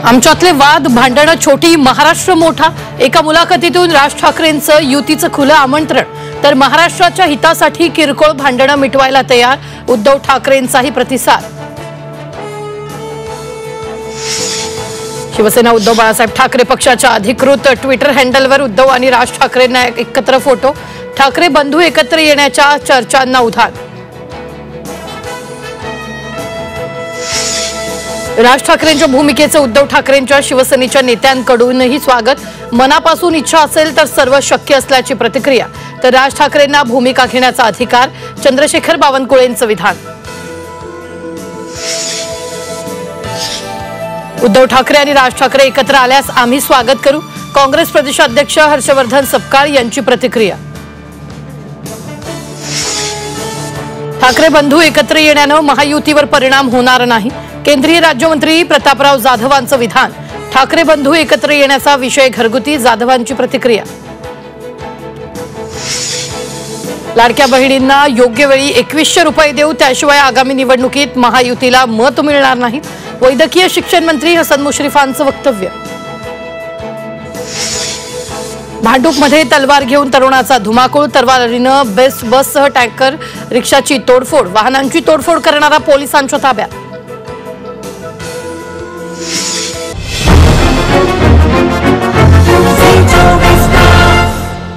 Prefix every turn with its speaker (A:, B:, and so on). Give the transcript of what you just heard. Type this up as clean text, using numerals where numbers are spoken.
A: आमच्यातले वाद भांडणं छोटी, महाराष्ट्र मोठा। एका मुलाखतीतून राज ठाकरेंचं युतीचं खुलं आमंत्रण, तर महाराष्ट्राच्या हितासाठी किरकोळ भांडणं मिटवायला तयार, उद्धव ठाकरेंचाही प्रतिसाद। शिवसेना उद्धव बाळासाहेब ठाकरे पक्षाच्या अधिकृत ट्विटर हँडलवर उद्धव आणि राज ठाकरेंना एकत्र फोटो, ठाकरे बंधू एकत्र येण्याच्या चर्चांना उधाण। राज ठाकरेंच्या भूमिकेचं उद्धव ठाकरेंच्या शिवसेनेच्या नेत्यांकडूनही स्वागत, मनापासून इच्छा असेल तर सर्व शक्य असल्याची प्रतिक्रिया, तर राज ठाकरेंना भूमिका घेण्याचा अधिकार, चंद्रशेखर बावनकुळेंचं विधान। उद्धव ठाकरे आणि राज ठाकरे एकत्र आल्यास आम्ही स्वागत करू, काँग्रेस प्रदेशाध्यक्ष हर्षवर्धन सपकाळ यांची प्रतिक्रिया। ठाकरे बंधू एकत्र येण्यानं महायुतीवर परिणाम होणार नाही, केंद्रीय राज्यमंत्री प्रतापराव जाधवांचं विधान। ठाकरे बंधू एकत्र येण्याचा विषय घरगुती, जाधवांची प्रतिक्रिया। लाडक्या बहिणींना योग्य वेळी 2100 रुपये देऊ, त्याशिवाय आगामी निवडणुकीत महायुतीला मत मिळणार नाही, वैद्यकीय शिक्षण मंत्री हसन मुश्रीफांचं वक्तव्य। भांडूपमध्ये तलवार घेऊन तरुणाचा धुमाकूळ, तलवारीनं बससह टँकर रिक्षाची तोडफोड, वाहनांची तोडफोड करणारा पोलिसांच्या ताब्यात।